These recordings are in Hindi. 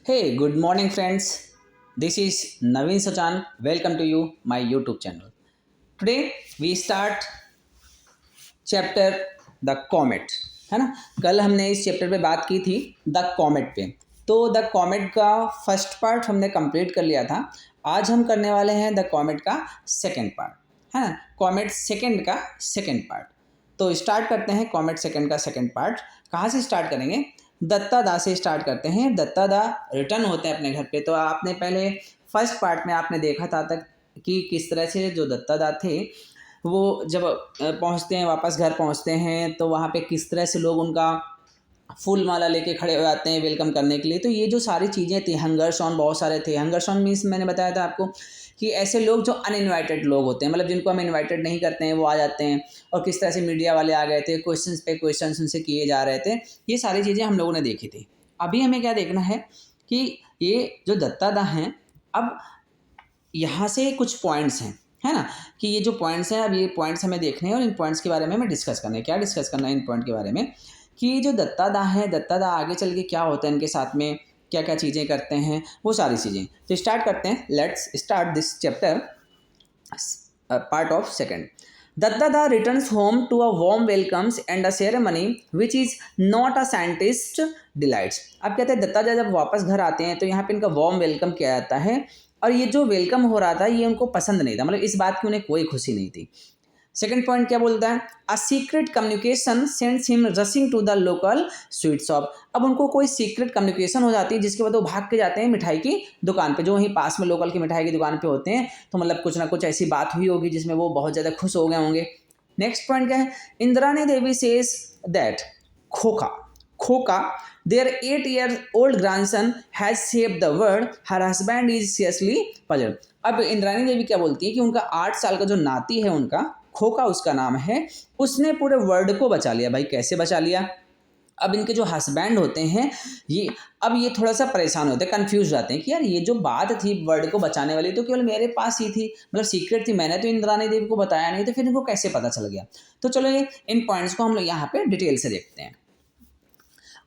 Hey, good morning, friends. This is Naveen Sachan. Welcome to you, my YouTube channel. Today we start chapter the comet, है ना। कल हमने इस चैप्टर पे बात की थी द कॉमेट पे। तो द कॉमेट का फर्स्ट पार्ट हमने कंप्लीट कर लिया था। आज हम करने वाले हैं द कॉमेट का सेकंड पार्ट, है ना। कॉमेट सेकंड का सेकंड पार्ट। तो स्टार्ट करते हैं कॉमेट सेकंड का सेकंड पार्ट। कहाँ से स्टार्ट करेंगे? दत्ता दा से स्टार्ट करते हैं। दत्ता दा रिटर्न होते हैं अपने घर पे। तो आपने पहले फर्स्ट पार्ट में आपने देखा था तक कि किस तरह से जो दत्ता दा थे वो जब पहुंचते हैं, वापस घर पहुंचते हैं, तो वहाँ पे किस तरह से लोग उनका फूल माला लेके खड़े हो जाते हैं वेलकम करने के लिए। तो ये जो सारी चीज़ें थी, हंगर सॉन्ग बहुत सारे थे। हंगर सॉन्ग मीन्स मैंने बताया था आपको कि ऐसे लोग जो अनइनवाइटेड लोग होते हैं, मतलब जिनको हम इनवाइटेड नहीं करते हैं, वो आ जाते हैं। और किस तरह से मीडिया वाले आ गए थे, क्वेश्चंस पे क्वेश्चंस उनसे किए जा रहे थे। ये सारी चीज़ें हम लोगों ने देखी थी। अभी हमें क्या देखना है कि ये जो दत्तादा हैं, अब यहाँ से कुछ पॉइंट्स हैं, है ना। कि ये जो पॉइंट्स हैं, अब ये पॉइंट्स हमें देखने हैं और इन पॉइंट्स के बारे में हमें डिस्कस करना है। क्या डिस्कस करना है इन पॉइंट के बारे में कि जो दत्तादा हैं, दत्तादा आगे चल के क्या होता है, इनके साथ में क्या क्या चीज़ें करते हैं, वो सारी चीज़ें। तो स्टार्ट करते हैं। Let's start this chapter part of second. Dattada returns home to a warm welcomes and a ceremony which is not a scientist delights. अब कहते हैं दत्तादा जब वापस घर आते हैं तो यहाँ पे इनका वार्म वेलकम किया जाता है। और ये जो वेलकम हो रहा था ये उनको पसंद नहीं था, मतलब इस बात की उन्हें कोई खुशी नहीं थी। सेकंड पॉइंट क्या बोलता है? A secret communication sends him rushing to the local sweet shop. अब उनको कोई सीक्रेट कम्युनिकेशन हो जाती है जिसके बाद वो भाग के जाते हैं मिठाई की दुकान पे, जो वहीं पास में लोकल की मिठाई की दुकान पे होते हैं। तो मतलब कुछ ना कुछ ऐसी बात हुई होगी जिसमें वो बहुत ज़्यादा खुश हो गए होंगे। नेक्स्ट पॉइंट क्या है? इंद्रानी देवी सेज दैट खोखा खोका their 8 year old grandson has shaped the world. Her husband is seriously puzzled. अब इंद्रानी देवी क्या बोलती है कि उनका 8 साल का जो नाती है, उनका खोका उसका नाम है, उसने पूरे वर्ल्ड को बचा लिया। भाई कैसे बचा लिया? अब इनके जो हस्बैंड होते हैं ये थोड़ा सा परेशान होते हैं, कंफ्यूज जाते हैं कि यार ये जो बात थी वर्ल्ड को बचाने वाली तो केवल मेरे पास ही थी, मतलब सीक्रेट थी, मैंने तो इंद्रानी देवी को बताया नहीं, तो फिर इनको कैसे पता चल गया। तो चलो ये इन पॉइंट्स को हम लोग यहाँ पे डिटेल से देखते हैं।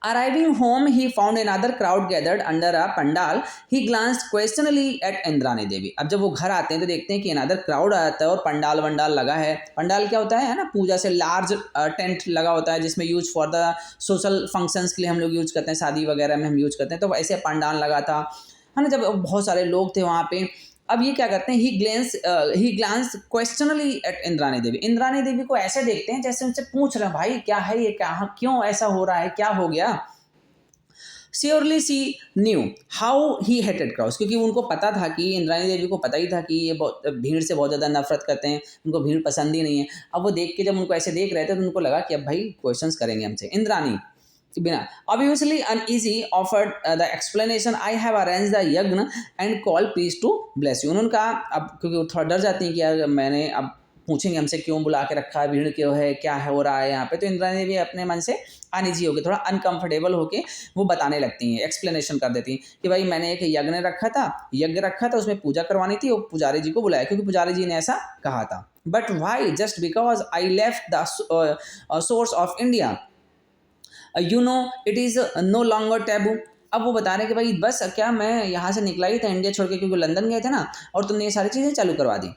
Arriving home, he found another crowd gathered under a pandal. He glanced questioningly at Indrani देवी। अब जब वो घर आते हैं तो देखते हैं कि अनदर क्राउड आता है और पंडाल वंडाल लगा है। पंडाल क्या होता है ना, पूजा से लार्ज टेंट लगा होता है जिसमें use for the social functions के लिए हम लोग यूज करते हैं, शादी वगैरह में हम यूज करते हैं। तो ऐसे पंडाल लगा था, है ना। जब बहुत सारे लोग थे वहाँ पे, अब ये क्या करते हैं? ही ग्लांस क्वेश्चनली एट इंद्रानी देवी। इंद्रानी देवी को ऐसे देखते हैं जैसे उनसे पूछ रहे हैं, भाई क्या है ये, क्या क्यों ऐसा हो रहा है, क्या हो गया। Surely she knew how he hated crowds, क्योंकि उनको पता था कि इंद्रानी देवी को पता ही था कि ये बहुत भीड़ से बहुत ज़्यादा नफरत करते हैं, उनको भीड़ पसंद ही नहीं है। अब वो देख के जब उनको ऐसे देख रहे थे तो उनको लगा कि अब भाई क्वेश्चंस करेंगे हमसे। इंद्रानी बिना obviously uneasy offered the explanation, I have arranged the यज्ञ and call priest to bless you। उन्होंने कहा, अब क्योंकि वो थोड़ा डर जाती हैं कि यार मैंने अब पूछेंगे हमसे क्यों बुला के रखा है, भीड़ क्यों है, क्या है हो रहा है यहाँ पे। तो इंद्रानी देवी अपने मन से अनईजी होकर, थोड़ा अनकंफर्टेबल होके वो बताने लगती हैं, एक्सप्लेनेशन कर देती हैं कि भाई मैंने एक यज्ञ रखा था, उसमें पूजा करवानी थी, वो पुजारी जी को बुलाया क्योंकि पुजारी जी ने ऐसा कहा था। But why? Just because I left the source of India, you know it is no longer taboo. अब वो बता रहे हैं कि भाई बस क्या मैं यहाँ से निकला ही था इंडिया छोड़ के, क्योंकि लंदन गए थे ना, और तुमने ये सारी चीज़ें चालू करवा दी।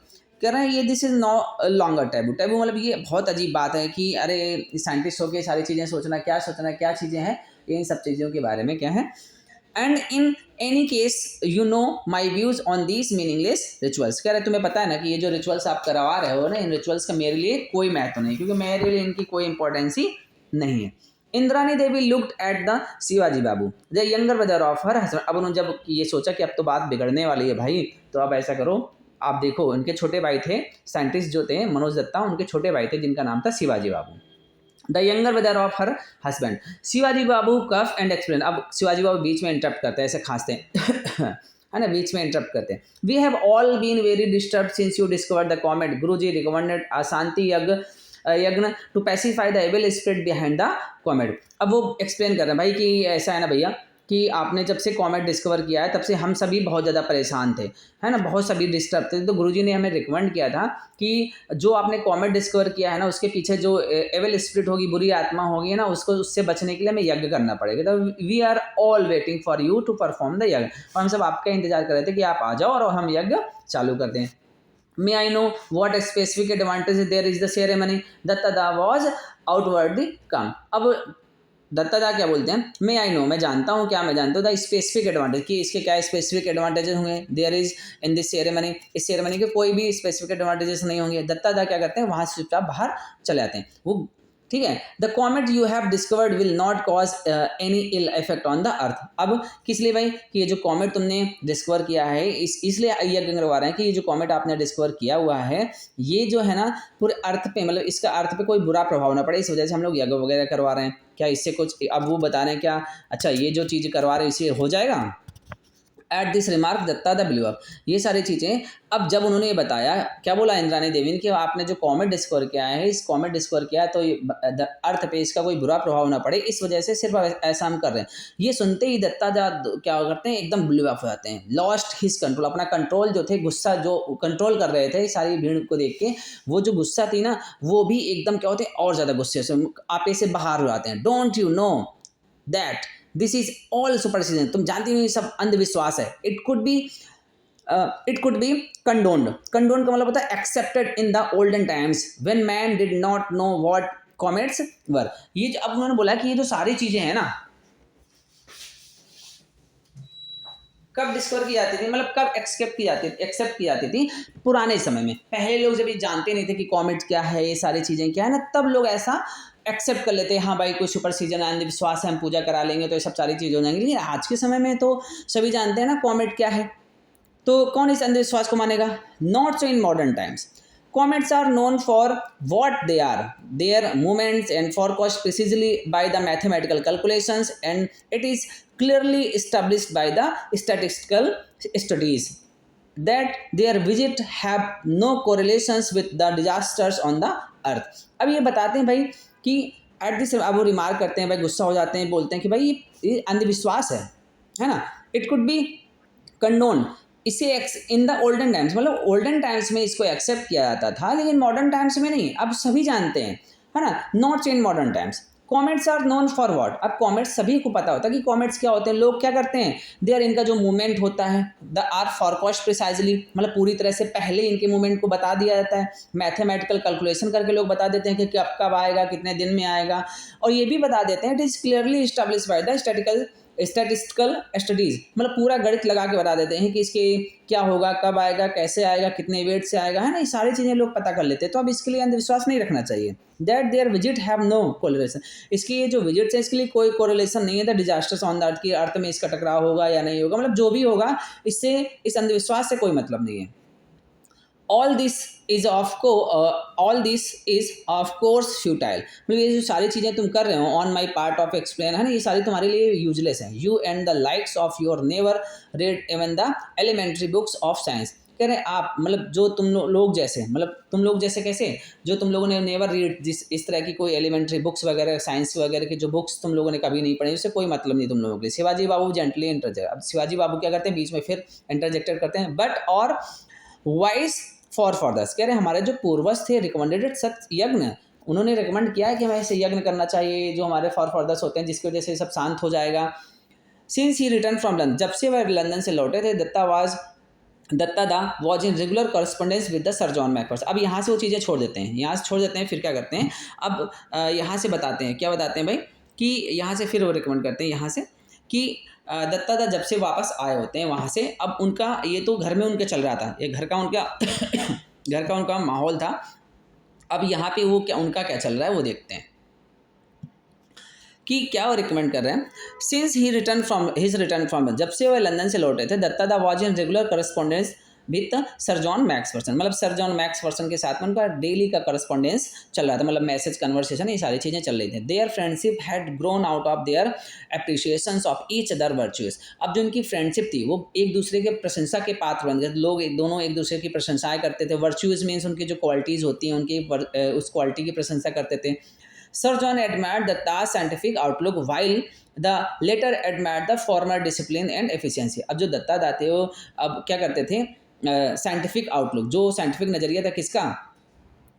कह रहे हैं ये this is no longer taboo. Taboo मतलब ये बहुत अजीब बात है कि अरे साइंटिस्ट होके सारी चीज़ें सोचना क्या चीज़ें हैं, इन सब चीज़ों के बारे में क्या है। And in any case you know my views on this meaningless rituals. कह रहे तुम्हें पता है ना कि ये जो रिचुअल्स आप करवा रहे हो ना, इन रिचुअल्स का मेरे लिए कोई महत्व नहीं, क्योंकि मेरे लिए इनकी कोई इंपॉर्टेंस ही नहीं है। Indrani Devi looked at the Shivaji Babu the younger brother of her husband. अब उन्होंने जब ये सोचा कि अब तो बात बिगड़ने वाली है भाई, तो अब ऐसा करो, आप देखो उनके छोटे भाई थे साइंटिस्ट जो थे मनोज दत्ता, उनके छोटे भाई थे जिनका नाम था Shivaji Babu. The younger brother of her husband Shivaji Babu cough and explain. अब शिवाजी बाबू बीच में इंटरप्ट करते हैं, ऐसे खांसते हैं है ना, बीच में इंटरप्ट करते हैं। We have all been very disturb since you discovered the comet. Guru ji recommended Ashanti yagya to pacify the evil spirit behind the comet. अब वो एक्सप्लेन कर रहे हैं भाई कि ऐसा है ना भैया कि आपने जब से कॉमेट डिस्कवर किया है तब से हम सभी बहुत ज़्यादा परेशान थे, है ना, बहुत सभी डिस्टर्ब थे। तो गुरुजी ने हमें रिकमेंड किया था कि जो आपने कॉमेट डिस्कवर किया है ना, उसके पीछे जो एविल स्पिरिट होगी, बुरी आत्मा होगी ना, उसको उससे बचने के लिए हमें यज्ञ करना पड़ेगा। तो we are all waiting for you to perform the yagya, और हम सब आपका इंतजार कर रहे थे कि आप आ जाओ और हम यज्ञ चालू कर दें। May I know what specific advantage there is the ceremony? दत्तादा was outwardly come. अब दत्तादा क्या बोलते हैं, मे आई नो, मैं जानता हूँ, क्या मैं जानता हूँ, द स्पेसिफिक एडवांटेज, कि इसके क्या स्पेसिफिक एडवांटेजेस होंगे। There is in this ceremony, इस सेरेमनी के कोई भी स्पेसिफिक एडवांटेजेस नहीं होंगे। दत्तादा क्या करते हैं, वहाँ से चुपचाप बाहर चले आते हैं वो, ठीक है। The comet you have discovered will not cause any ill effect on the earth. अब किस लिए भाई, कि ये जो कॉमेट तुमने डिस्कवर किया है, इसलिए यज्ञ करवा रहे हैं कि ये जो कॉमेट आपने डिस्कवर किया हुआ है, ये जो है ना पूरे अर्थ पे, मतलब इसका अर्थ पे कोई बुरा प्रभाव ना पड़े, इस वजह से हम लोग यज्ञ वगैरह करवा रहे हैं। क्या इससे कुछ, अब वो बता रहे हैं क्या, अच्छा ये जो चीज़ करवा रहे हैं इससे हो जाएगा। At this remark Datta the believe, ये सारी चीज़ें अब जब उन्होंने ये बताया, क्या बोला इंद्राणी देवी ने, कि आपने जो कॉमेट डिस्कवर किया है, इस कॉमेट डिस्कवर किया है तो अर्थ पे इसका कोई बुरा प्रभाव ना पड़े, इस वजह से सिर्फ ऐसा हम कर रहे हैं। ये सुनते ही दत्ता क्या करते हैं, एकदम बिलीव ऑफ हो जाते हैं। लॉस्ट हिज कंट्रोल, अपना कंट्रोल जो थे, गुस्सा जो कंट्रोल कर रहे थे सारी भीड़ को देख के, वो जो गुस्सा थी ना, वो भी एकदम क्या होते हैं, और ज़्यादा गुस्से से आपे से बाहर हो जाते हैं। Don't you know that this is all superstition, तुम जानती नहीं, सब अंधविश्वास है। It could be condoned, condone का मतलब होता है accepted in the olden times when man did not know what comets were. ये अब उन्होंने बोला कि ये जो सारी चीजें हैं ना, कब डिस्कवर की जाती थी, मतलब कब एक्सेप्ट की जाती थी, पुराने समय में। पहले लोग जब ये जानते नहीं थे कि कॉमेट क्या है, ये सारी चीजें क्या है ना, तब लोग ऐसा एक्सेप्ट कर लेते हैं, हाँ भाई कोई सुपर सीजन है, अंधविश्वास है, हम पूजा करा लेंगे तो ये सब सारी चीज़ें हो जाएंगी। लेकिन आज के समय में तो सभी जानते हैं ना कॉमेट क्या है, तो कौन इस अंधविश्वास को मानेगा। Not so in modern times, comets are known for what they are, their movements and forecast precisely by the mathematical calculations, and it is clearly established by the statistical studies that their visit have no correlations with the disasters on the earth। अब ये बताते हैं भाई कि एट दिस, अब वो रिमार्क करते हैं भाई, गुस्सा हो जाते हैं, बोलते हैं कि भाई ये अंधविश्वास है ना। इट कुड बी कंडोन, इसे इन द ओल्डन टाइम्स, मतलब ओल्डन टाइम्स में इसको एक्सेप्ट किया जाता था, लेकिन मॉडर्न टाइम्स में नहीं, अब सभी जानते हैं, है ना। Not in modern times, comets are known for what, अब कॉमेट्स सभी को पता होता है कि कॉमेट्स क्या होते हैं। लोग क्या करते हैं, देयर, इनका जो मूवमेंट होता है, द आर फॉरकास्ट प्रिसाइजली, मतलब पूरी तरह से पहले इनके मूवमेंट को बता दिया जाता है। मैथमेटिकल कैलकुलेशन करके लोग बता देते हैं कि कब कब आएगा, कितने दिन में आएगा, और ये भी बता देते हैं it is clearly established by the statistical studies, मतलब पूरा गणित लगा के बता देते हैं कि इसके क्या होगा, कब आएगा, कैसे आएगा, कितने वेट से आएगा, है ना, ये सारी चीज़ें लोग पता कर लेते हैं। तो अब इसके लिए अंधविश्वास नहीं रखना चाहिए। That their visit have no correlation, इसकी ये जो विजिट्स है इसके लिए कोई कोरिलेशन नहीं है द डिजास्टर्स ऑन द अर्थ, की अर्थ में इसका टकराव होगा या नहीं होगा, मतलब जो भी होगा इससे, इस अंधविश्वास से कोई मतलब नहीं है। All this is of course futile, मतलब ये जो सारी चीज़ें तुम कर रहे हो on my part of explain, है ना, ये सारी तुम्हारे लिए यूजलेस हैं। You and the likes of your never read even the elementary books of science, कह रहे हैं आप, मतलब जो तुम लोग जैसे, मतलब तुम लोग जैसे कैसे, जो तुम लोगों ने नेवर रीड जिस इस तरह की कोई एलिमेंट्री बुक्स वगैरह, साइंस वगैरह की जो बुक्स तुम लोगों ने कभी नहीं पढ़ी, उससे कोई मतलब नहीं तुम लोगों के लिए। शिवाजी बाबू जेंटली इंटरजेक्ट, अब शिवाजी बाबू क्या करते हैं, बीच में फिर इंटरजेक्टेड करते हैं, बट और वाइस फॉर फादर्स, कह रहे हैं हमारे जो पूर्वज थे, रिकमेंडेड सच यज्ञ, उन्होंने रिकमेंड किया है कि हमें ऐसे यज्ञ करना चाहिए जो हमारे फॉर फादर्स होते हैं, जिसकी वजह से सब शांत हो जाएगा। Since he return from London, जब से वह लंदन से लौटे थे, Datta da was in regular correspondence with the sir John McPherson. अब यहाँ से वो चीज़ें छोड़ देते हैं, यहाँ से छोड़ देते हैं, फिर क्या करते हैं, अब यहाँ से बताते हैं, क्या बताते हैं भाई, कि यहाँ से फिर वो रिकमेंड करते हैं यहाँ से कि दत्ता दा जब से वापस आए होते हैं वहाँ से, अब उनका ये तो घर में उनके चल रहा था, ये घर का उनका माहौल था। अब यहाँ पे वो क्या, उनका क्या चल रहा है वो देखते हैं कि क्या वो रिकमेंड कर रहे हैं। सिंस ही रिटर्न फ्रॉम, जब से वह लंदन से लौटे थे, Datta da was in regular correspondence with sir John McPherson, मतलब सर जॉन मैक्सफर्सन के साथ में उनका डेली का करस्पॉन्डेंस चल रहा था, मतलब मैसेज, कन्वर्सेशन, ये सारी चीज़ें चल रही थी। Their friendship had grown out of their appreciations of each other virtues, अब जो उनकी फ्रेंडशिप थी वो एक दूसरे के प्रशंसा के पात्र बन गए, लोग दोनों एक दूसरे की प्रशंसाएं करते थे। वर्च्यूज मीन्स उनकी जो क्वालिटीज़ होती हैं, उनकी उस क्वालिटी की प्रशंसा करते थे। Sir John admired the Taj scientific outlook while the latter admired the former discipline and efficiency. अब जो दत्ता थे वो अब क्या करते थे, साइंटिफिक आउटलुक, जो साइंटिफिक नज़रिया था किसका,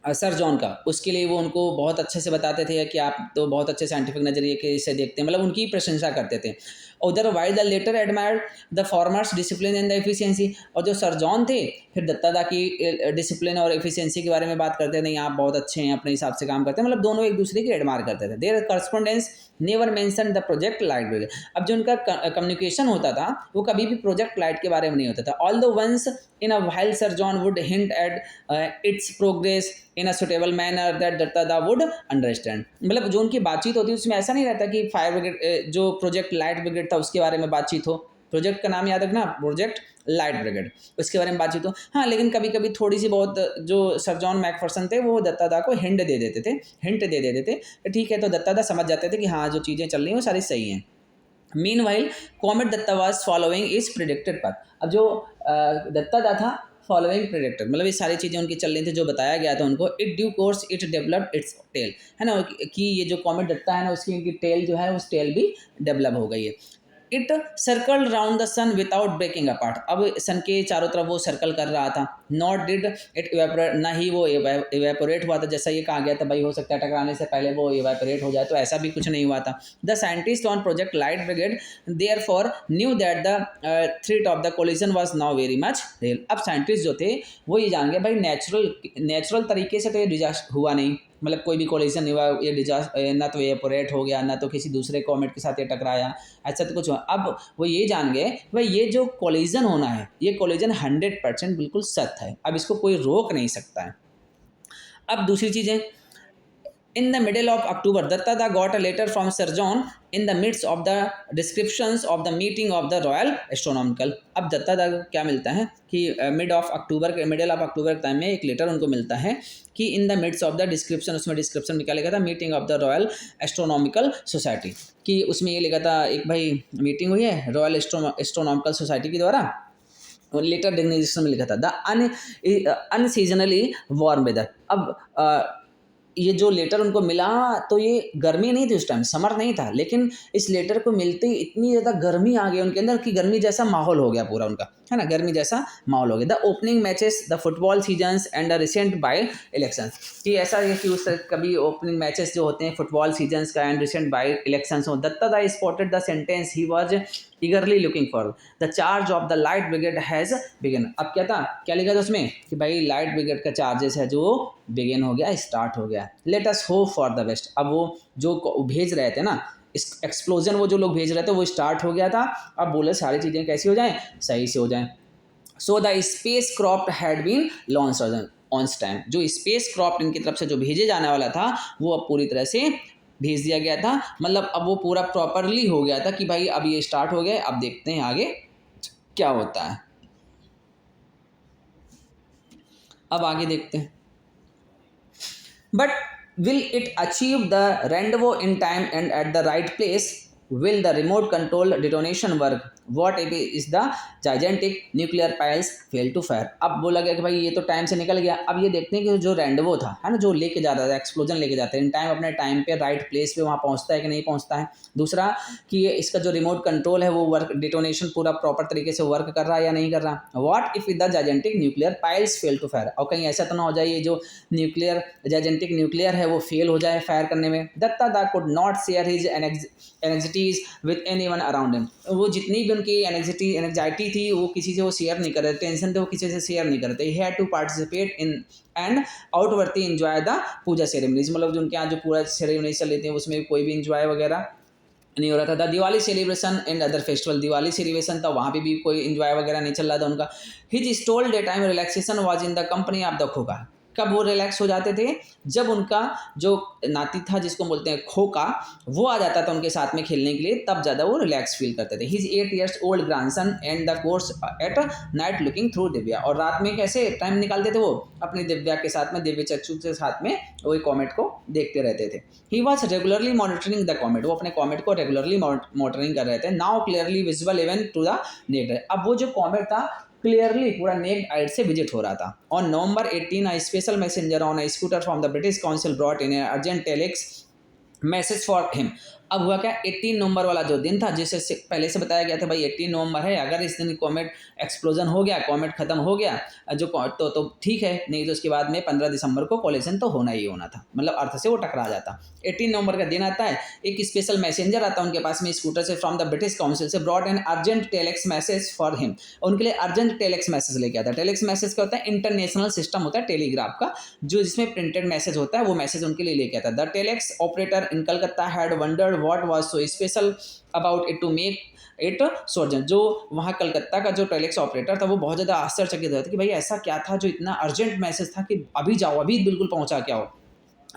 सर जॉन का, उसके लिए वो उनको बहुत अच्छे से बताते थे कि आप तो बहुत अच्छे साइंटिफिक नज़रिए के से देखते हैं, मतलब उनकी प्रशंसा करते थे। उधर while the latter admired the former's discipline and the efficiency, और जो सर जॉन थे फिर दत्तादा की डिसिप्लिन और एफिशिएंसी के बारे में बात करते थे, नहीं आप बहुत अच्छे हैं, अपने हिसाब से काम करते हैं, मतलब दोनों एक दूसरे की एडमायर करते थे। Their correspondence never mention the project light Brigade. अब जो उनका कम्युनिकेशन होता था वो कभी भी प्रोजेक्ट लाइट के बारे में नहीं होता था। All the once in a while sir John would hint at its progress in a suitable manner that Dattada would understand. मतलब जो उनकी बातचीत होती है उसमें ऐसा नहीं रहता कि फायर ब्रिगेड जो प्रोजेक्ट लाइट ब्रिगेड था उसके बारे में बातचीत हो, प्रोजेक्ट का नाम याद रखना, प्रोजेक्ट लाइट ब्रिगेड, उसके बारे में बातचीत हो। हाँ, लेकिन कभी कभी थोड़ी सी बहुत जो सर जॉन मैकफर्सन थे वो दत्तादा को हिंट दे देते थे, ठीक है, तो दत्तादा समझ जाते थे कि हाँ जो चीज़ें चल रही हैं वो सारी सही हैं। Meanwhile comet Datta was following is predicted path. अब जो दत्तादा था फॉलोइंग प्रिडिक्टेड, मतलब ये सारी चीज़ें उनकी चल रही थी जो बताया गया था उनको। It due course it developed its tail, है ना, कि ये जो कॉमेट दत्ता है ना उसकी इनकी टेल जो है उस टेल भी डेवलप हो गई है। It circle round the sun without breaking apart. अब सन के चारों तरफ वो सर्कल कर रहा था। नॉट डिड इट इवेपोरेट, ना ही वो इवेपोरेट हुआ था, जैसा ये कहा गया था भाई हो सकता है टकराने से पहले वो इवेपोरेट हो जाए, तो ऐसा भी कुछ नहीं हुआ था। The scientist on project light Brigade therefore knew that the threat of the collision was now very much real. अब साइंटिस्ट जो थे वो ये जान गए भाई नेचुरल तरीके से तो ये डिजास्टर हुआ नहीं, मतलब कोई भी कोलिजन नहीं हुआ, ये डिजास्टर ना तो एपोरेट हो गया ना तो किसी दूसरे कॉमेट के साथ ये टकराया, ऐसा तो कुछ हुआ। अब वो ये जान गए भाई ये जो कोलिजन होना है ये कोलिजन 100% बिल्कुल सत्य है, अब इसको कोई रोक नहीं सकता है। अब दूसरी चीज़ें, in the middle of October, Datta got a letter from Sir John in the midst of the descriptions of the meeting of the Royal Astronomical। अब दत्ता को क्या मिलता है कि मिडल ऑफ अक्टूबर के टाइम में एक लेटर उनको मिलता है कि in the midst of the description, उसमें डिस्क्रिप्शन में क्या लिखा था, meeting of the Royal Astronomical Society, कि उसमें ये लिखा था एक भाई मीटिंग हुई है रॉयल एस्ट्रोनॉमिकल सोसाइटी के द्वारा, और लेटर डिग्नेशन में लिखा था द अनसीजनली वार्म वेदर। अब ये जो लेटर उनको मिला तो ये गर्मी नहीं थी उस टाइम, समर नहीं था, लेकिन इस लेटर को मिलते ही इतनी ज़्यादा गर्मी आ गई उनके अंदर कि गर्मी जैसा माहौल हो गया पूरा उनका, है ना, गर्मी जैसा माहौल हो गया। The opening matches the football seasons and the recent by elections, कि ऐसा है कि उस कभी ओपनिंग मैचेस जो होते हैं फुटबॉल सीजन्स का एंड रिसेंट बाय इलेक्शंस हो। दत्ता दा spotted the sentence he was ईगरली looking for the charge of the light brigade has begin. अब क्या था, क्या लिखा था उसमें कि भाई लाइट ब्रिगेड का चार्जेस है जो बिगिन हो गया, स्टार्ट हो गया। Let us hope for the best. अब वो जो भेज रहे थे ना इस एक्सप्लोजन, वो जो लोग भेज रहे थे वो स्टार्ट हो गया था। अब बोले सारी चीज़ें कैसी हो जाएं, सही से हो जाएं। So the spacecraft had been launch on time. जो स्पेस क्रॉफ्ट इनकी तरफ से जो भेजे जाने वाला था वो अब पूरी तरह से भेज दिया गया था, मतलब अब वो पूरा प्रॉपरली हो गया था कि भाई अब ये स्टार्ट हो गया, अब देखते हैं आगे क्या होता है। अब आगे देखते हैं। But will it achieve the rendezvous in time and at the right place? Will the remote control detonation work? What if is the gigantic nuclear piles fail to fire? अब बोला गया कि भाई ये तो टाइम से निकल गया, अब ये देखते हैं कि जो रेंडवो था, है ना, जो लेके जाता था एक्सप्लोजन लेके जाता है इन टाइम, अपने टाइम पे राइट प्लेस पे वहाँ पहुँचता है कि नहीं पहुँचता है। दूसरा कि ये इसका जो रिमोट कंट्रोल है वो वर्क डिटोनेशन पूरा प्रॉपर तरीके से वर्क कर रहा है या नहीं कर रहा। What if the gigantic nuclear piles fail to fire? और कहीं ऐसा तो ना हो जाए ये जो जाइजेंटिक न्यूक्लियर है वो फेल हो जाए फायर करने में। Datta da could not share his anxieties with anyone around him. वो जितनी भी उनकी एनेक्जाइटी थी वो किसी से वो शेयर नहीं कर रहे, टेंशन थे वो किसी से शेयर नहीं कर रहे थे। He had to participate in and outwardly enjoy the puja ceremonies, मतलब जो उनके यहाँ जो पूरा सेरेमनी चल रही थी उसमें कोई भी इंजॉय वगैरह नहीं हो रहा था। The Diwali celebration and other festival, Diwali celebration था वहाँ पे भी कोई इंजॉय वगैरह नहीं चल रहा था उनका। His stole day time relaxation was in the company of the Khoka. कब वो रिलैक्स हो जाते थे? जब उनका जो नाती था जिसको बोलते हैं खोका वो आ जाता था उनके साथ में खेलने के लिए, तब ज़्यादा वो रिलैक्स फील करते थे। His 8 years old grandson and the course at night looking through Divya. और रात में कैसे टाइम निकालते थे वो अपनी दिव्या के साथ में, दिव्य चक्षु के साथ में वही कॉमेट को देखते रहते थे। He was regularly monitoring the comet, वो अपने कॉमेट को रेगुलरली मॉनिटरिंग कर रहे थे। Now clearly visible even to the naked. अब वो जो कॉमेट था क्लियरली पूरा नेक्ड आइड से विजिट हो रहा था। On November 18 a special messenger on a scooter from the British council brought in urgent telex message for him. अब हुआ क्या, 18 नवंबर वाला जो दिन था, जिसे पहले से बताया गया था भाई 18 नवंबर है, अगर इस दिन कॉमेट एक्सप्लोजन हो गया, कॉमेट खत्म हो गया जो तो ठीक है, नहीं तो उसके बाद में 15 दिसंबर को कोलिजन तो होना ही होना था, मतलब अर्थ से वो टकरा जाता। 18 नवंबर का दिन आता है, एक स्पेशल मैसेंजर आता है उनके पास में स्कूटर से फ्रॉम द ब्रिटिश काउंसिल से, brought an urgent telex message for him, उनके लिए अर्जेंट टेलेक्स मैसेज लेके आता है। टेलेक्स मैसेज क्या होता है, इंटरनेशनल सिस्टम होता है टेलीग्राफ का, जो जिसमें प्रिंटेड मैसेज होता है, वो मैसेज उनके लिए लेके आता है। The telex operator in Calcutta had wondered what was so special about it to make it so urgent, जो वहाँ कलकत्ता का जो टेलेक्स ऑपरेटर था वो बहुत ज़्यादा आश्चर्यचकित था कि भाई ऐसा क्या था जो इतना अर्जेंट मैसेज था कि अभी जाओ, अभी बिल्कुल पहुँचा क्या हो।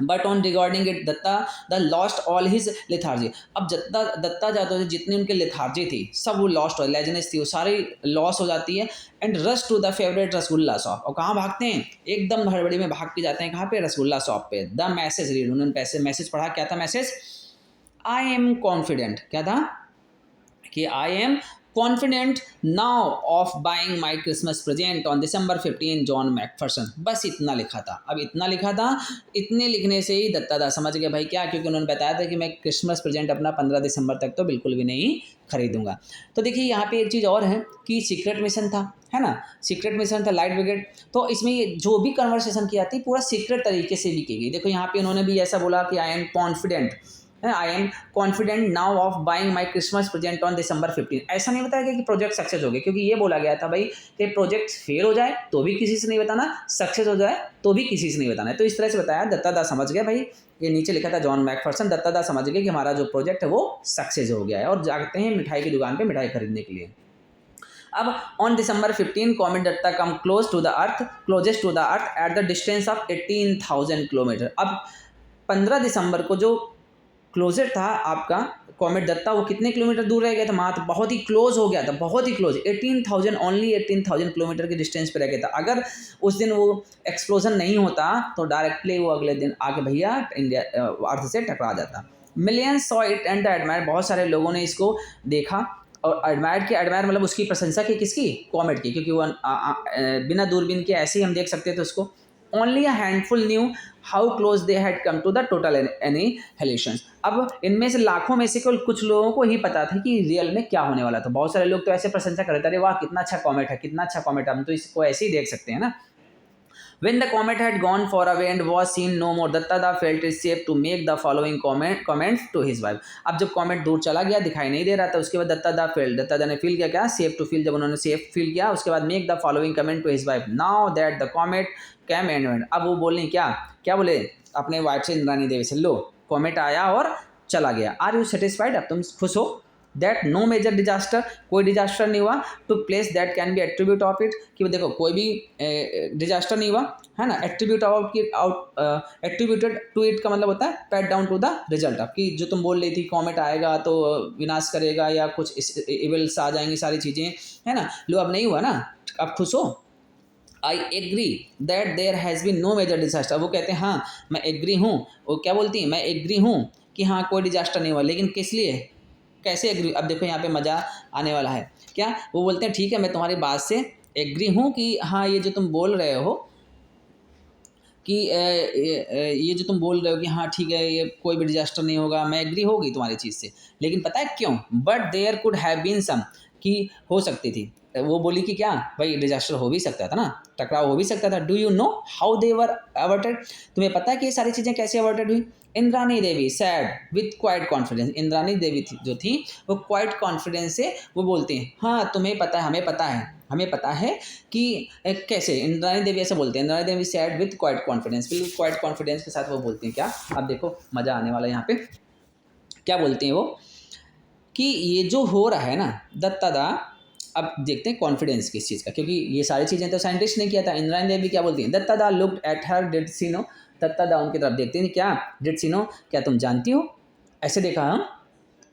But on regarding it Datta the lost all his lethargy, अब दत्ता जादव से जितनी उनकी लिथार्जी थी सब वो लॉस्ट हो, लेजनेस थी वो सारी लॉस हो जाती है। And rush to the favourite rasgulla shop, और कहाँ भागते हैं, एकदम हड़बड़ी में भाग के जाते हैं कहाँ पे, रसगुल्ला शॉप पे। द मैसेज रीड, उन्होंने मैसेज पढ़ा, क्या था मैसेज, आई एम कॉन्फिडेंट, क्या था कि I am confident now of buying my Christmas present on December 15 John Macpherson, बस इतना लिखा था। अब इतना लिखा था, इतने लिखने से ही दत्ता दास समझ गए भाई क्या, क्योंकि उन्होंने बताया था कि मैं क्रिसमस प्रेजेंट अपना 15 दिसंबर तक तो बिल्कुल भी नहीं खरीदूंगा। तो देखिए यहाँ पे एक चीज़ और है कि सीक्रेट मिशन था, है ना, सीक्रेट मिशन था लाइट ब्रिगेड, तो इसमें ये जो भी कन्वर्सेशन की जाती है पूरा सीक्रेट तरीके से लिखी गई। देखो यहाँ पे उन्होंने भी ऐसा बोला कि I am confident, I am confident now of buying my Christmas present on December 15, ऐसा नहीं बताया गया कि प्रोजेक्ट सक्सेस हो गया, क्योंकि ये बोला गया था भाई कि प्रोजेक्ट फेल हो जाए तो भी किसी से नहीं बताना, सक्सेस हो जाए तो भी किसी से नहीं बताना है। तो इस तरह से बताया, दत्ता दास समझ गया भाई, ये नीचे लिखा था जॉन मैकफर्सन, दत्ता दास समझ गया कि हमारा जो प्रोजेक्ट है वो सक्सेस हो गया है, और जाते हैं मिठाई की दुकान पर मिठाई खरीदने के लिए। अब on December 15 comet Datta come closest to the earth at the distance of 18,000 kilometre. अब 15 दिसंबर को जो क्लोजर था आपका कॉमेट दत्ता, वो कितने किलोमीटर दूर रह गया था, मात्र बहुत ही क्लोज हो गया था, बहुत ही क्लोज, 18,000 ओनली 18,000 किलोमीटर की डिस्टेंस पे रह गया था। अगर उस दिन वो एक्सप्लोजन नहीं होता तो डायरेक्टली वो अगले दिन आके भैया इंडिया अर्थ से टकरा जाता। Millions saw it and admire, बहुत सारे लोगों ने इसको देखा और एडमायर मतलब उसकी प्रशंसा की, किसकी, कॉमेट की, क्योंकि वो बिना दूरबीन के ऐसे ही हम देख सकते थे उसको। Only a handful knew how close they had come to the total annihilation. अब इनमें से लाखों में से केवल कुछ लोगों को ही पता था कि रियल में क्या होने वाला था। बहुत सारे लोग तो ऐसे प्रशंसा कर रहे थे, अरे वाह कितना अच्छा कॉमेट है, कितना अच्छा कॉमेट है, हम तो इसको ऐसे ही देख सकते हैं ना। When the comet had gone far away and was seen no more, Datta felt it safe to make the following comments to his wife. अब जब कॉमेट दूर चला गया, दिखाई नहीं दे रहा था, उसके बाद दत्ता ने फील किया, क्या, सेफ टू फील, जब उन्होंने सेफ फील किया उसके बाद make the following comment to his wife, now that the comet came and went. अब वो बोलने क्या बोले अपने वाइफ से, इंद्रानी देवी से, लो कॉमेट आया और चला गया, आर यू सेटिस्फाइड, अब तुम खुश हो, दैट नो मेजर डिजास्टर, कोई डिजास्टर नहीं हुआ, to place that can be attribute of it, कि देखो कोई भी डिजास्टर नहीं हुआ, है ना, एट्रीब्यूटेड टू इट का मतलब होता है put down to the result of, कि जो तुम बोल रही थी कॉमेट आएगा तो विनाश करेगा या कुछ इविल्स आ जाएंगी सारी चीज़ें, है ना, लो अब नहीं हुआ ना, अब खुश हो। I agree that there has been no major disaster, वो कहते हैं हाँ मैं एग्री हूँ, वो क्या बोलती हैं, मैं एग्री हूँ कि हाँ कोई डिजास्टर नहीं हुआ, लेकिन किस लिए, कैसे एग्री, अब देखो यहाँ पे मज़ा आने वाला है, क्या वो बोलते हैं ठीक है मैं तुम्हारी बात से एग्री हूँ कि हाँ ये जो तुम बोल रहे हो कि ये जो तुम बोल रहे हो कि हाँ ठीक है ये कोई भी डिजास्टर नहीं होगा, मैं एग्री होगी तुम्हारी चीज़ से, लेकिन पता है क्यों, but there could have been some, कि हो सकती थी, वो बोली कि क्या भाई डिजास्टर हो भी सकता था ना, टकराव हो भी सकता था। Do you know how they were averted, तुम्हें पता है कि ये सारी चीज़ें कैसे अवर्टेड हुई। Indrani Devi said with quiet confidence, Indrani Devi जो थी वो क्वाइट कॉन्फिडेंस से वो बोलती हैं हाँ तुम्हें पता है, हमें पता है कि कैसे, इंद्रानी देवी ऐसे बोलते हैं, Indrani Devi said with quiet confidence, बिल्कुल क्वाइट कॉन्फिडेंस के साथ वो बोलती हैं क्या, अब देखो मज़ा आने वाला है यहाँ पे, क्या बोलती हैं वो, कि ये जो हो रहा है ना दत्ता दा, अब देखते हैं कॉन्फिडेंस किस चीज़ का, क्योंकि ये सारी चीज़ें तो साइंटिस्ट ने किया था। इंद्रानी देवी क्या बोलती हैं, Datta da looked at her, did she know, Datta da उनकी तरफ देखते हैं, क्या डिड सी नो, क्या तुम जानती हो, ऐसे देखा, हम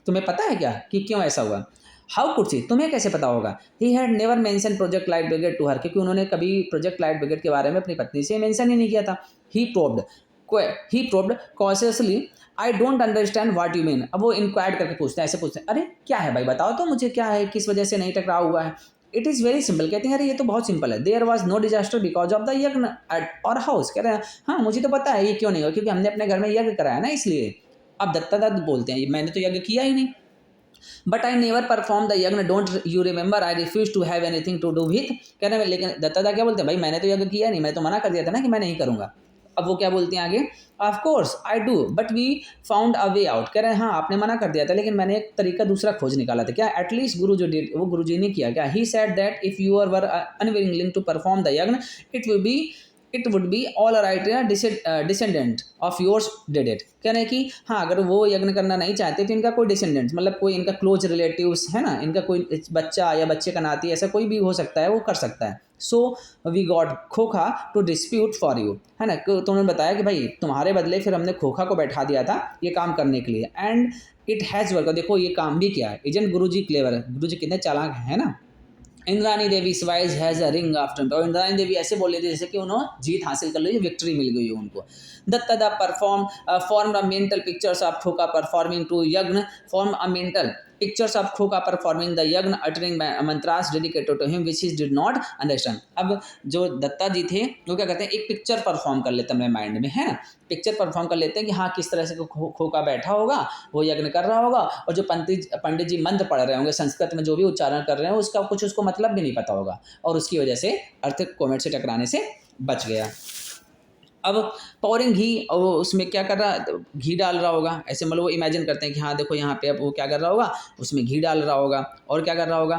तुम्हें पता है क्या कि क्यों ऐसा हुआ, हाउ कुड सी, तुम्हें कैसे पता होगा, he had never mention project light brigade to her, क्योंकि उन्होंने कभी प्रोजेक्ट लाइट ब्रिगेड के बारे में अपनी पत्नी से मेंशन ही नहीं किया था। He probed cautiously, I don't understand what you mean, अब वो इंक्वायर करके पूछते हैं, ऐसे पूछते हैं अरे क्या है भाई बताओ तो मुझे, क्या है, किस वजह से नहीं टकराव हुआ है। इट इज़ वेरी सिंपल, कहते हैं अरे ये तो बहुत सिंपल है, there was no disaster because of the yagya at our house, कह रहे हैं हाँ मुझे तो पता है ये क्यों नहीं हुआ, क्योंकि हमने अपने घर में यज्ञ कराया ना इसलिए। अब दत्तादा बोलते हैं मैंने तो यज्ञ किया ही नहीं, but I never perform the yajna, don't you remember, I refuse to have anything to do with. कह रहे हैं लेकिन दत्तादा क्या बोलते हैं, भाई मैंने तो यज्ञ किया नहीं, मैं तो मना कर दिया था ना कि मैं नहीं करूँगा। अब वो क्या बोलती हैं आगे, of course I do but we found a way out. कह रहे हैं हाँ आपने मना कर दिया था लेकिन मैंने एक तरीका दूसरा खोज निकाला था। क्या एटलीस्ट गुरु जो डिड, वो गुरु जी ने किया क्या, he said that if you are were unwilling to perform the yajna it would be all right descendant of yours did it. कह रहे हैं कि हाँ अगर वो यज्ञ करना नहीं चाहते तो इनका कोई डिसेंडेंट्स मतलब कोई इनका क्लोज रिलेटिव्स है ना, इनका कोई बच्चा या बच्चे का नाती ऐसा कोई भी हो सकता है, वो कर सकता है। सो वी गॉट खोखा टू डिस्प्यूट फॉर यू, है ना, तो उन्होंने बताया कि भाई तुम्हारे बदले फिर हमने खोखा को बैठा दिया था ये काम करने के लिए, एंड इट हैज़ वर्क। देखो ये काम भी किया है, इजंट गुरु जी क्लेवर, गुरु जी कितने चालाक है ना। Indrani Devi wise has a ring after, और इंद्रानी देवी ऐसे बोल रही थी जैसे कि उन्होंने जीत हासिल कर ली, विक्ट्री मिल गई है उनको। Dattada form a mental pictures of Khokha performing to yajna, form a mental pictures of Khokha performing the yajna uttering mantras dedicated to him which he did not understand. अब जो दत्ता जी थे वो क्या करते हैं, एक पिक्चर परफॉर्म कर लेते हैं अपने माइंड में, है ना, पिक्चर परफॉर्म कर लेते हैं कि हाँ किस तरह से खोखा बैठा होगा, वो यज्ञ कर रहा होगा, और जो पंडित जी मंत्र पढ़ रहे होंगे संस्कृत में जो भी उच्चारण कर रहे हैं उसका कुछ उसको मतलब भी नहीं पता होगा, और उसकी वजह से अर्थ कोमेट से टकराने से बच गया। अब पौरिंग घी, और उसमें क्या कर रहा, घी डाल रहा होगा, ऐसे मतलब वो इमेजिन करते हैं कि हाँ देखो यहाँ पे अब वो क्या कर रहा होगा, उसमें घी डाल रहा होगा, और क्या कर रहा होगा,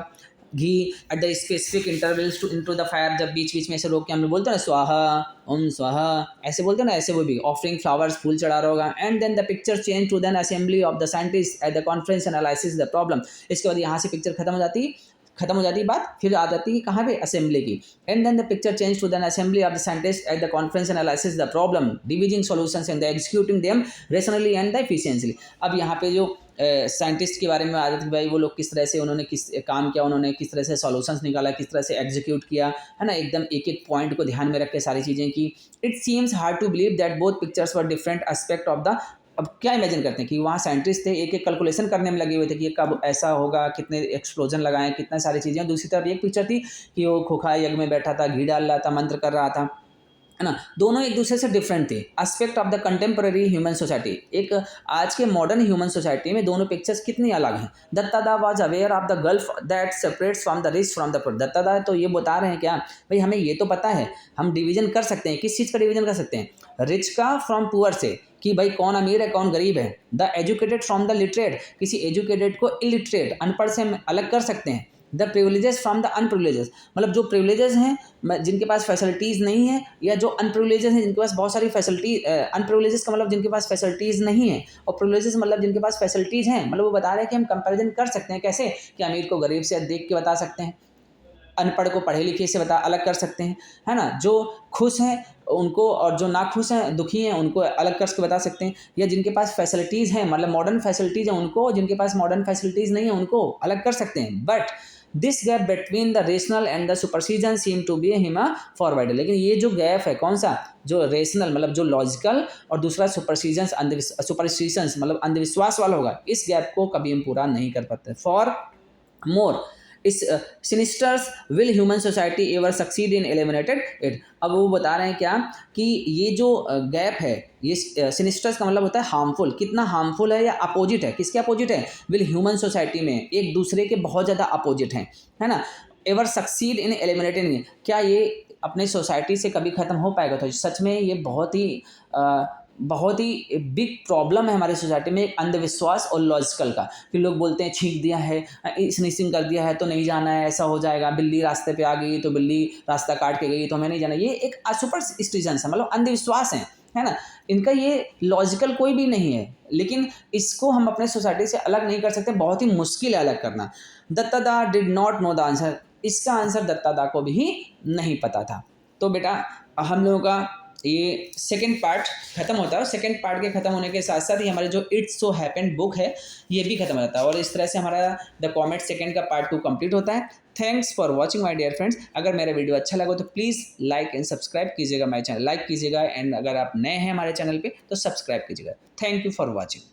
ghee at the specific intervals to into the fire, जब बीच बीच में ऐसे रोक के हम लोग बोलते हैं ना स्वाहा ओम स्वाहा ऐसे बोलते हैं ना, ऐसे वो भी ऑफरिंग फ्लावर्स फूल चढ़ा रहा होगा। And then the picture change to then assembly of the scientist at the conference analysis the problem. इसके बाद यहाँ से पिक्चर खत्म हो जाती है बात, फिर आ जाती है कहाँ पे, असेंबली की। And then the picture change to then assembly of the scientist at the conference analysis the problem, devising solutions and the executing them rationally and the efficiently. अब यहाँ पे जो साइंटिस्ट के बारे में आ जाती है, भाई वो लोग किस तरह से उन्होंने किस काम किया, उन्होंने किस तरह से सॉल्यूशंस निकाला, किस तरह से एग्जीक्यूट किया, है ना, एकदम एक एक पॉइंट को ध्यान में रख के सारी चीज़ें की। It seems hard to believe that both pictures were different aspect of the. अब क्या इमेजिन करते हैं कि वहाँ साइंटिस्ट थे, एक एक कैलकुलेशन करने में लगे हुए थे कि ये कब ऐसा होगा, कितने एक्सप्लोजन लगाएं, कितने सारी चीज़ें। दूसरी तरफ एक पिक्चर थी कि वो खोखा यज्ञ में बैठा था, घी डाल रहा था, मंत्र कर रहा था, है ना, दोनों एक दूसरे से डिफरेंट थे। Aspect of the contemporary human society, एक आज के मॉडर्न ह्यूमन सोसाइटी में दोनों पिक्चर्स कितनी अलग हैं। Dattada was aware of the gulf that separates from the rich from the poor. Dattada तो ये बता रहे हैं क्या, भाई हमें ये तो पता है, हम डिवीजन कर सकते हैं, किस चीज़ का डिवीजन कर सकते हैं, रिच का फ्रॉम पुअर से, कि भाई कौन अमीर है कौन गरीब है। The educated from the literate, किसी एजुकेटेड को इलिटरेट अनपढ़ से हम अलग कर सकते हैं। द प्रिविलेजेस फ्रॉम द अनप्रिविलेजेस, मतलब जो प्रिविलेजेस हैं जिनके पास फैसिलिटीज़ नहीं है, या जो अनप्रिविलेजेस हैं जिनके पास बहुत सारी फैसिलिटी, अनप्रिविलेजेस का मतलब जिनके पास फैसिलिटीज़ नहीं है, और प्रिविलेजेस मतलब जिनके पास फैसिलिटीज़ हैं। मतलब वो बता रहे हैं कि हम कंपैरिजन कर सकते हैं, कैसे कि अमीर को गरीब से देख के बता सकते हैं, अनपढ़ को पढ़े लिखे से अलग कर सकते हैं, है ना, जो खुश हैं उनको और जो ना खुश हैं दुखी हैं उनको अलग करके बता सकते हैं, या जिनके पास फैसिलिटीज़ हैं मतलब मॉडर्न फैसिलिटीज़ हैं उनको, जिनके पास मॉडर्न फैसिलिटीज़ नहीं है उनको अलग कर सकते हैं। But this gap between the rational and the superstition seem to be him a forward. लेकिन ये जो गैप है कौन सा, जो रेशनल मतलब जो लॉजिकल, और दूसरा सुपरस्टिशंस मतलब अंधविश्वास वाला होगा, इस गैप को कभी हम पूरा नहीं कर पाते। Furthermore is sinisters will human society ever succeed in eliminated it. अब वो बता रहे हैं क्या कि ये जो गैप है, ये सिनिस्टर्स का मतलब होता है हार्मफुल, कितना हार्मफुल है या अपोजिट है, किसके अपोजिट है, विल ह्यूमन सोसाइटी में एक दूसरे के बहुत ज़्यादा अपोजिट हैं, है ना। एवर सक्सीड इन एलिमिनेटिंग, क्या ये अपने सोसाइटी से कभी ख़त्म हो पाएगा। तो सच में ये बहुत ही बिग प्रॉब्लम है हमारी सोसाइटी में, एक अंधविश्वास और लॉजिकल का, कि लोग बोलते हैं छींक दिया है, स्नीसिंग कर दिया है तो नहीं जाना है, ऐसा हो जाएगा, बिल्ली रास्ते पे आ गई तो बिल्ली रास्ता काट के गई तो हमें नहीं जाना। ये एक सुपरस्टिशंस है, मतलब अंधविश्वास है ना, इनका ये लॉजिकल कोई भी नहीं है, लेकिन इसको हम अपने सोसाइटी से अलग नहीं कर सकते, बहुत ही मुश्किल है अलग करना। Dattada did not know the answer, इसका आंसर दत्तादा को भी नहीं पता था। तो बेटा हम लोगों का ये सेकंड पार्ट खत्म होता है, और सेकंड पार्ट के खत्म होने के साथ साथ ही हमारे जो इट्स सो हैपेंड बुक है ये भी खत्म हो जाता है, और इस तरह से हमारा द कॉमेट सेकंड का पार्ट 2 कंप्लीट होता है। Thanks for watching my dear friends. अगर मेरा वीडियो अच्छा लगा तो प्लीज़ लाइक एंड सब्सक्राइब कीजिएगा, माय चैनल लाइक कीजिएगा, एंड अगर आप नए हैं हमारे चैनल पे तो सब्सक्राइब कीजिएगा। Thank you for watching.